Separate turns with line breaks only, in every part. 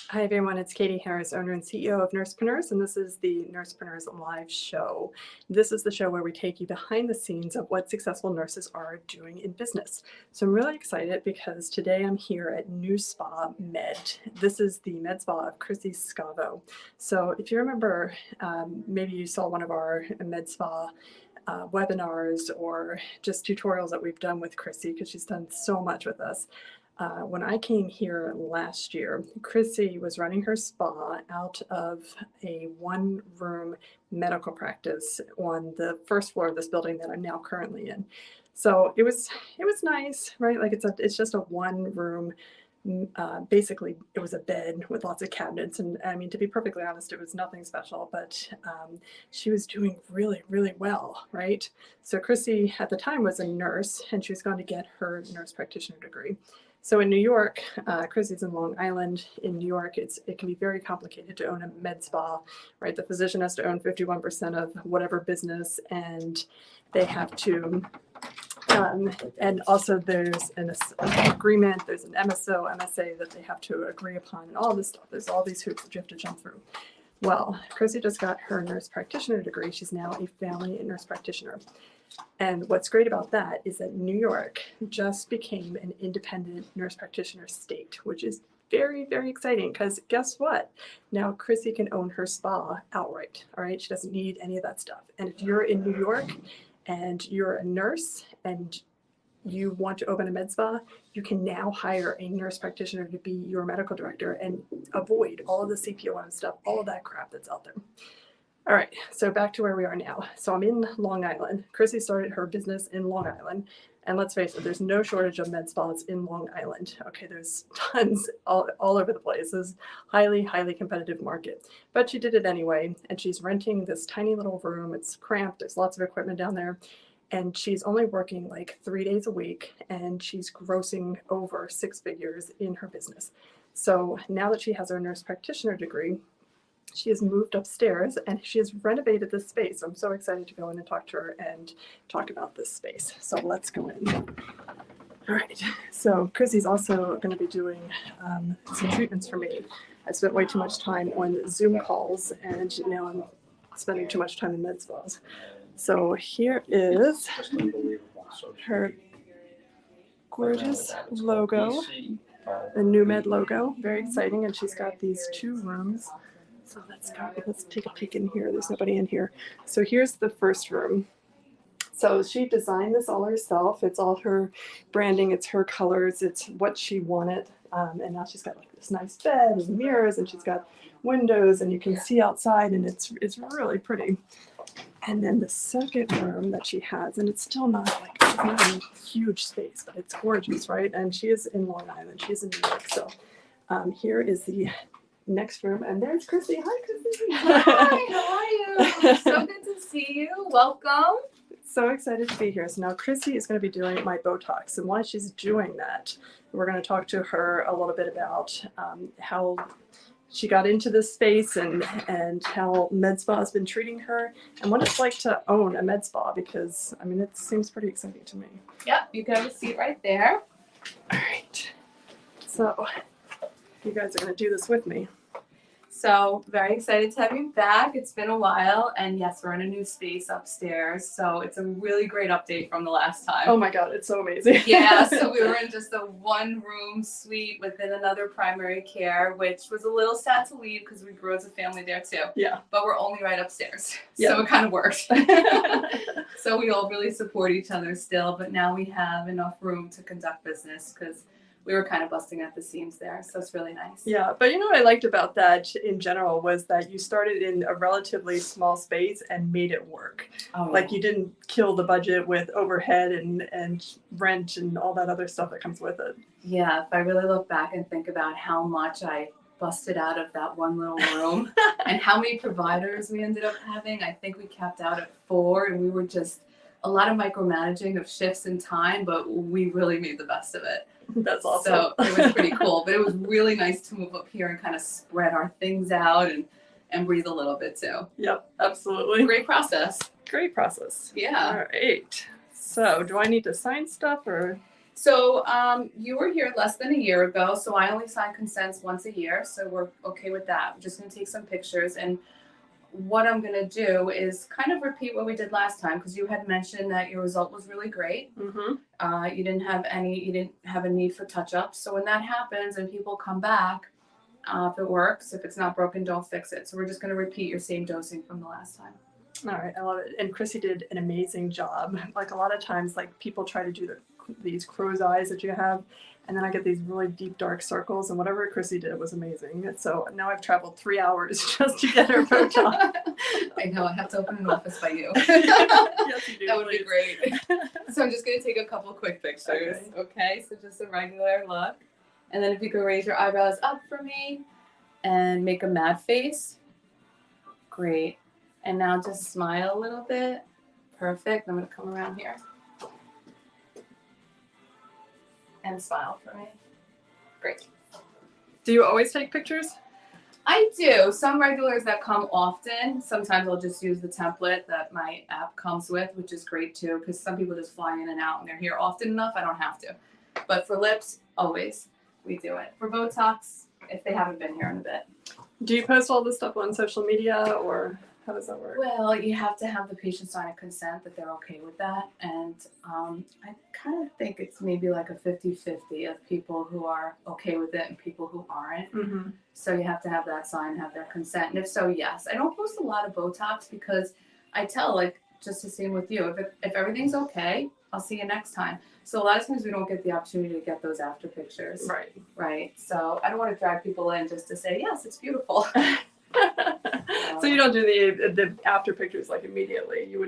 Hi everyone, it's Katie Harris, owner and CEO of NursePreneurs, and this is the NursePreneurs Live Show. This is the show where we take you behind the scenes of what successful nurses are doing in business. So I'm really excited because today I'm here at New Spa Med. This is the med spa of Chrissy Scavo. So if you remember, maybe you saw one of our med spa webinars or just tutorials that we've done with Chrissy, because she's done so much with us. When I came here last year, Chrissy was running her spa out of a one-room medical practice on the first floor of this building that I'm now currently in. So it was nice, right? Like it's just a one-room. Basically, it was a bed with lots of cabinets, and I mean, to be perfectly honest, it was nothing special. But she was doing really, really well, right? So Chrissy at the time was a nurse, and she was going to get her nurse practitioner degree. So in New York, Chrissy's in Long Island. In New York, it can be very complicated to own a med spa, right? The physician has to own 51% of whatever business, and they have to, and also there's an agreement, there's an MSO, MSA that they have to agree upon, and all this stuff. There's all these hoops that you have to jump through. Well, Chrissy just got her nurse practitioner degree. She's now a family nurse practitioner. And what's great about that is that New York just became an independent nurse practitioner state, which is very, very exciting because guess what? Now Chrissy can own her spa outright, all right? She doesn't need any of that stuff. And if you're in New York and you're a nurse and you want to open a med spa, you can now hire a nurse practitioner to be your medical director and avoid all of the CPOM stuff, all of that crap that's out there. All right, so back to where we are now. So I'm in Long Island. Chrissy started her business in Long Island. And let's face it, there's no shortage of med spas in Long Island. Okay, there's tons all over the place. It's highly, highly competitive market. But she did it anyway, and she's renting this tiny little room. It's cramped, there's lots of equipment down there. And she's only working like 3 days a week, and she's grossing over 6 figures in her business. So now that she has her nurse practitioner degree, she has moved upstairs and she has renovated this space. I'm so excited to go in and talk to her and talk about this space. So let's go in. All right. So Chrissy's also going to be doing some treatments for me. I spent way too much time on Zoom calls, and now I'm spending too much time in med spas. So here is her gorgeous logo, the New Med logo. Very exciting. And she's got these 2 rooms. So let's take a peek in here. There's nobody in here. So here's the first room. So she designed this all herself. It's all her branding. It's her colors. It's what she wanted. And now she's got like this nice bed and mirrors, and she's got windows, and you can see outside, and it's really pretty. And then the second room that she has, and it's not a huge space, but it's gorgeous, right? And she is in Long Island. She's in New York. So here is the next room, and there's Chrissy. Hi, Chrissy.
Hi, how are you? So good to see you. Welcome.
So excited to be here. So now Chrissy is going to be doing my Botox, and while she's doing that, we're going to talk to her a little bit about how she got into this space and how med spa has been treating her, and what it's like to own a med spa, because I mean, it seems pretty exciting to me.
Yep, you can have a seat right there.
All right. So you guys are going to do this with me.
So very excited to have you back. It's been a while, and yes, we're in a new space upstairs, so it's a really great update from the last time.
Oh my God, it's so amazing.
Yeah, so we were in just a 1-room suite within another primary care, which was a little sad to leave because we grew as a family there too.
Yeah.
But we're only right upstairs,
Yeah.
so it kind of worked. So we all really support each other still, but now we have enough room to conduct business because we were kind of busting at the seams there, so it's really nice.
Yeah, but you know what I liked about that in general was that you started in a relatively small space and made it work.
Oh,
like you didn't kill the budget with overhead and rent and all that other stuff that comes with it.
Yeah, if I really look back and think about how much I busted out of that one little room and how many providers we ended up having, I think we capped out at 4, and we were just a lot of micromanaging of shifts and time, but we really made the best of it.
That's awesome.
So it was pretty cool, but it was really nice to move up here and kind of spread our things out and breathe a little bit too.
Yep, absolutely.
Great process.
Great process.
Yeah.
All right. So do I need to sign stuff or?
So you were here less than a year ago, so I only sign consents once a year, so we're okay with that. I'm just going to take some pictures, and what I'm going to do is kind of repeat what we did last time, because you had mentioned that your result was really great. You didn't have a need for touch-ups. So when that happens and people come back, if it works, if it's not broken, don't fix it. So we're just going to repeat your same dosing from the last time.
All right, I love it. And Chrissy did an amazing job. Like a lot of times, like people try to do these crow's eyes that you have, and then I get these really deep dark circles, and whatever Chrissy did was amazing. So now I've traveled 3 hours just to get her Botox.
I know, I have to open an office by you.
Yes, you do.
That would be great. So I'm just going to take a couple quick pictures. Okay, so just a regular look. And then if you could raise your eyebrows up for me and make a mad face. Great. And now just smile a little bit. Perfect. I'm going to come around here. And smile for me. Great.
Do you always take pictures?
I do. Some regulars that come often, sometimes I'll just use the template that my app comes with, which is great too, because some people just fly in and out and they're here often enough, I don't have to. But for lips, always, we do it. For Botox, if they haven't been here in a bit.
Do you post all this stuff on social media, or how does that work?
Well, you have to have the patient sign a consent that they're okay with that. And I kind of think it's maybe like a 50-50 of people who are okay with it and people who aren't.
Mm-hmm.
So you have to have that sign, have their consent. And if so, yes. I don't post a lot of Botox because I tell, like, just the same with you. If everything's okay, I'll see you next time. So a lot of times we don't get the opportunity to get those after pictures.
Right.
Right. So I don't want to drag people in just to say, yes, it's beautiful.
So you don't do the after pictures like immediately. You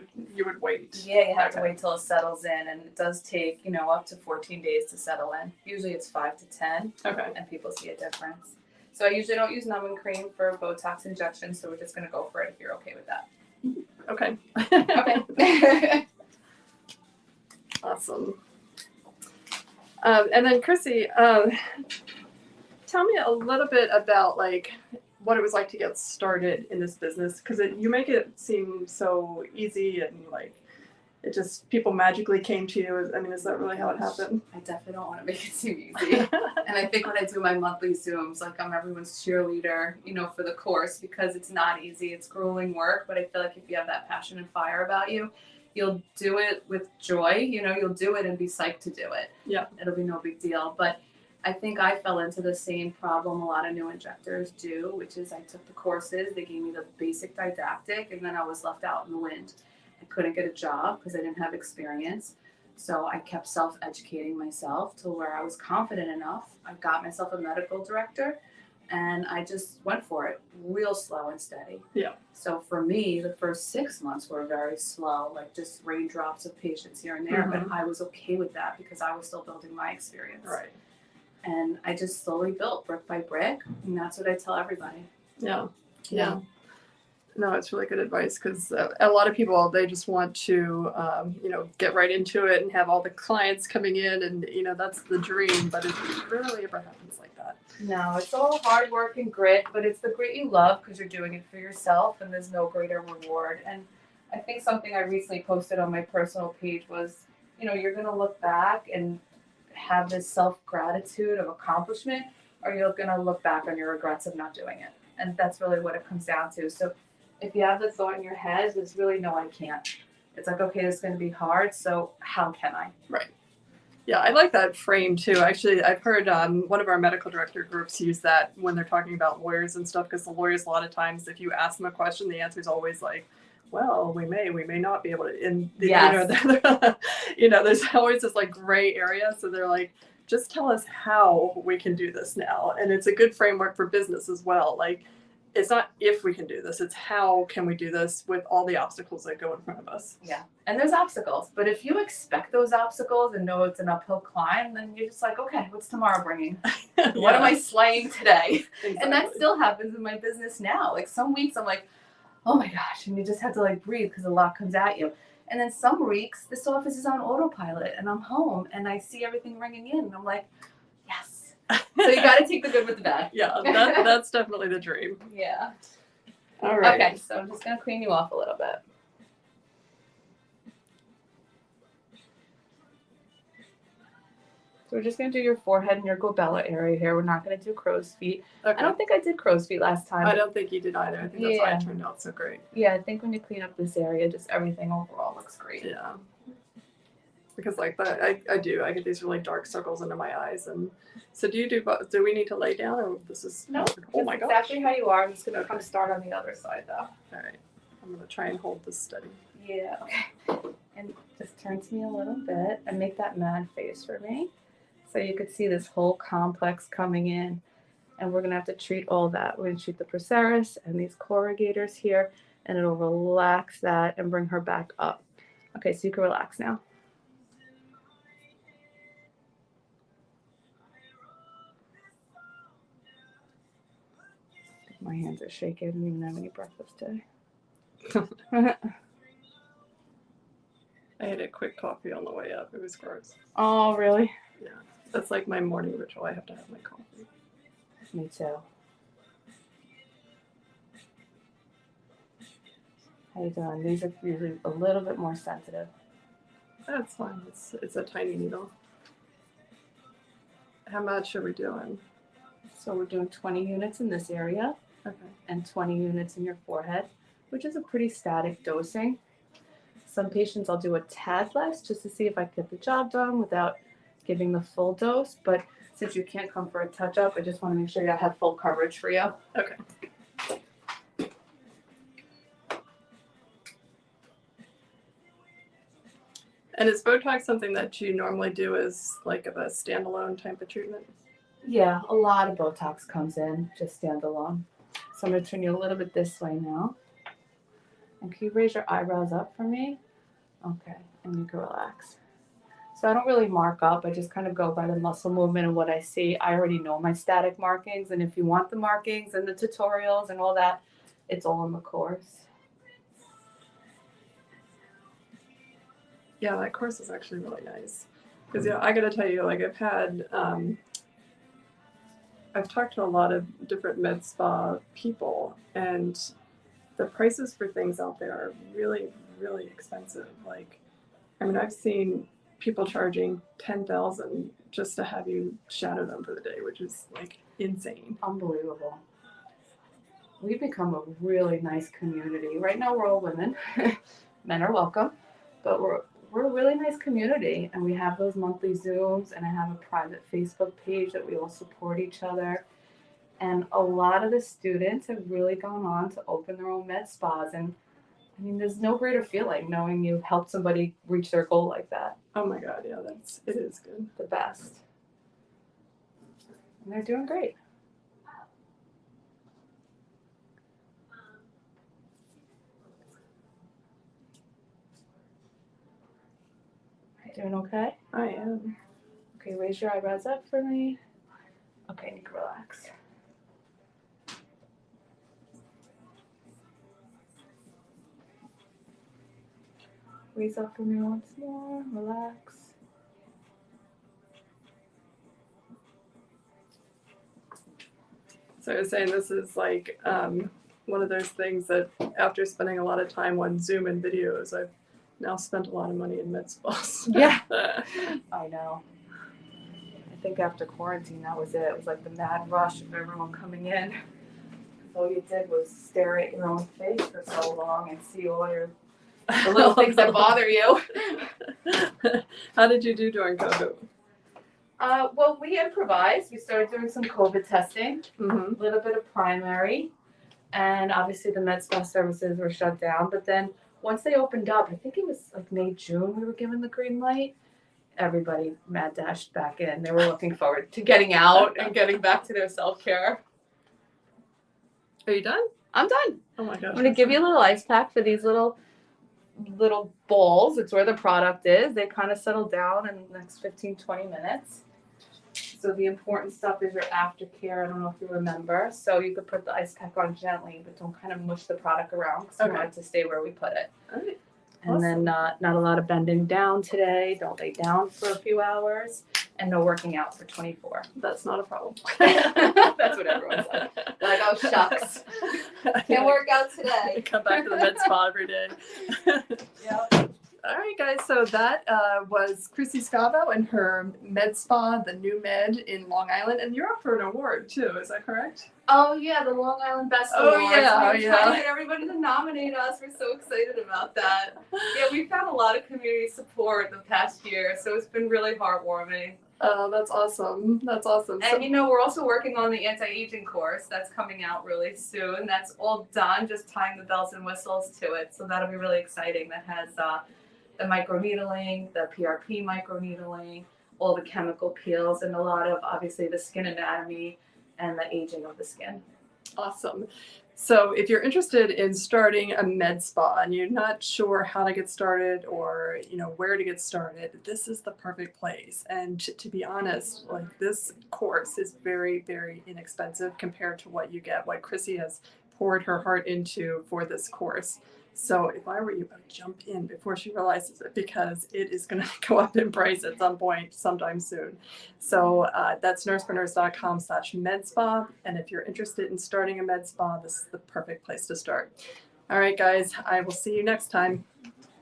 would wait.
Yeah, you have to wait till it settles in, and it does take, up to 14 days to settle in. Usually it's 5 to 10.
Okay.
And people see a difference. So I usually don't use numbing cream for Botox injections, so we're just gonna go for it if you're okay with that.
Okay.
Okay.
Awesome. And then Chrissy, tell me a little bit about like what it was like to get started in this business, because you make it seem so easy and like it just people magically came to you. I mean, is that really how it happened?
I definitely don't want to make it seem easy. And I think when I do my monthly Zooms, like I'm everyone's cheerleader, for the course, because it's not easy. It's grueling work, but I feel like if you have that passion and fire about you, you'll do it with joy. You'll do it and be psyched to do it.
Yeah.
It'll be no big deal. But I think I fell into the same problem a lot of new injectors do, which is I took the courses, they gave me the basic didactic, and then I was left out in the wind. I couldn't get a job because I didn't have experience. So I kept self-educating myself to where I was confident enough. I got myself a medical director, and I just went for it real slow and steady.
Yeah.
So for me, the first 6 months were very slow, like just raindrops of patients here and there,
Mm-hmm.
but I was okay with that because I was still building my experience.
Right.
And I just slowly built brick by brick, and that's what I tell everybody.
Yeah. Yeah. No, it's really good advice, because a lot of people, they just want to, get right into it and have all the clients coming in, and, that's the dream, but it rarely ever happens like that.
No, it's all hard work and grit, but it's the grit you love because you're doing it for yourself, and there's no greater reward. And I think something I recently posted on my personal page was, you're going to look back and have this self-gratitude of accomplishment, or you're going to look back on your regrets of not doing it. And that's really what it comes down to. So if you have the thought in your head, there's really no, I can't. It's like, okay, it's going to be hard, so how can I?
Right. Yeah, I like that frame too. Actually, I've heard one of our medical director groups use that when they're talking about lawyers and stuff, because the lawyers, a lot of times, if you ask them a question, the answer is always like, well, we may not be able to. And
Yes.
There's always this like gray area. So they're like, just tell us how we can do this now. And it's a good framework for business as well. Like, it's not if we can do this, it's how can we do this with all the obstacles that go in front of us.
Yeah. And there's obstacles. But if you expect those obstacles and know it's an uphill climb, then you're just like, okay, what's tomorrow bringing? What am I slaying today?
Exactly.
And that still happens in my business now. Like some weeks I'm like, oh my gosh, and you just have to like breathe because a lot comes at you. And then some weeks this office is on autopilot and I'm home and I see everything ringing in and I'm like, yes. So you got to take the good with the bad.
Yeah, that's definitely the dream.
Yeah.
All right.
Okay, so I'm just going to clean you off a little bit. So we're just going to do your forehead and your glabella area here. We're not going to do crow's feet.
Okay.
I don't think I did crow's feet last time.
I don't think you did either. I think that's why it turned out so great.
Yeah, I think when you clean up this area, just everything overall looks great.
Yeah. Because like that, I get these really dark circles under my eyes. And so do we need to lay down, or this is?
No,
oh my gosh.
exactly how you are. I'm just going to come start on the other side though.
All right. I'm going to try and hold this steady.
Yeah, okay. And just turn to me a little bit and make that mad face for me. So you could see this whole complex coming in. And we're going to have to treat all that. We're going to treat the procerus and these corrugators here, and it'll relax that and bring her back up. Okay, so you can relax now. My hands are shaking. I didn't even have any breakfast today.
I had a quick coffee on the way up. It was gross.
Oh, really?
Yeah. That's like my morning ritual. I have to have my coffee.
Me too. How you doing? These are usually a little bit more sensitive.
That's fine. It's a tiny needle. How much are we doing?
So we're doing 20 units in this area.
Okay.
And 20 units in your forehead, which is a pretty static dosing. Some patients I'll do a tad less just to see if I can get the job done without giving the full dose. But since you can't come for a touch-up, I just want to make sure I have full coverage for you.
Okay. And is Botox something that you normally do as like of a standalone type of treatment?
Yeah, a lot of Botox comes in just standalone. So I'm going to turn you a little bit this way now. And can you raise your eyebrows up for me? Okay, and you can relax. So I don't really mark up. I just kind of go by the muscle movement and what I see. I already know my static markings. And if you want the markings and the tutorials and all that, it's all in the course.
Yeah, that course is actually really nice. Because yeah, I got to tell you, like I've talked to a lot of different med spa people, and the prices for things out there are really, really expensive. Like, I mean, I've seen people charging $10,000 just to have you shadow them for the day, which is like insane.
Unbelievable. We've become a really nice community. Right now we're all women. Men are welcome, but we're a really nice community, and we have those monthly Zooms, and I have a private Facebook page that we all support each other. And a lot of the students have really gone on to open their own med spas, and I mean, there's no greater feeling knowing you've helped somebody reach their goal like that.
Oh my God, yeah, it is good.
The best. And they're doing great. Doing okay?
I am.
Okay, raise your eyebrows up for me. Okay, you can relax. Raise up for me once more. Relax.
So I was saying this is like one of those things that after spending a lot of time on Zoom and videos, I've now spent a lot of money in med spas.
Yeah, I know. I think after quarantine, that was it. It was like the mad rush of everyone coming in. All you did was stare at your own face for so long and see all the little things that bother you.
How did you do during COVID?
Well, we improvised. We started doing some COVID testing,
Mm-hmm.
a little bit of primary, and obviously the med spa services were shut down. But then once they opened up, I think it was like May, June, we were given the green light. Everybody mad dashed back in. They were looking forward to getting out and getting back to their self-care.
Are you done?
I'm done.
Oh my gosh.
I'm going to give you a little ice pack for these little balls. It's where the product is. They kind of settle down in the next 15-20 minutes. So the important stuff is your aftercare. I don't know if you remember. So you could put the ice pack on gently, but don't kind of mush the product around because we want it to stay where we put it.
All right.
And
Awesome.
then not a lot of bending down today. Don't lay down for a few hours. And no working out for 24.
That's not a problem.
That's what everyone said. They're like, oh, shucks. Can't work out today.
Come back to the med spa every day.
Yeah.
All right, guys. So that was Chrissy Scavo and her med spa, the new med in Long Island. And you're up for an award too. Is that correct?
Oh yeah, the Long Island Best
Oh,
Awards.
yeah,
We were trying to get everybody to nominate us. We're so excited about that. Yeah, we've had a lot of community support the past year, so it's been really heartwarming.
Oh, that's awesome. That's awesome.
And you know, we're also working on the anti-aging course that's coming out really soon. That's all done, just tying the bells and whistles to it. So that'll be really exciting. That has the microneedling, the PRP microneedling, all the chemical peels, and a lot of obviously the skin anatomy and the aging of the skin.
Awesome. So if you're interested in starting a med spa and you're not sure how to get started or where to get started, this is the perfect place. And to be honest, like this course is very, very inexpensive compared to what Chrissy has poured her heart into for this course. So if I were you, I would jump in before she realizes it, because it is going to go up in price at some point sometime soon. So that's nursepreneurs.com/medspa. And if you're interested in starting a med spa, this is the perfect place to start. All right, guys, I will see you next time.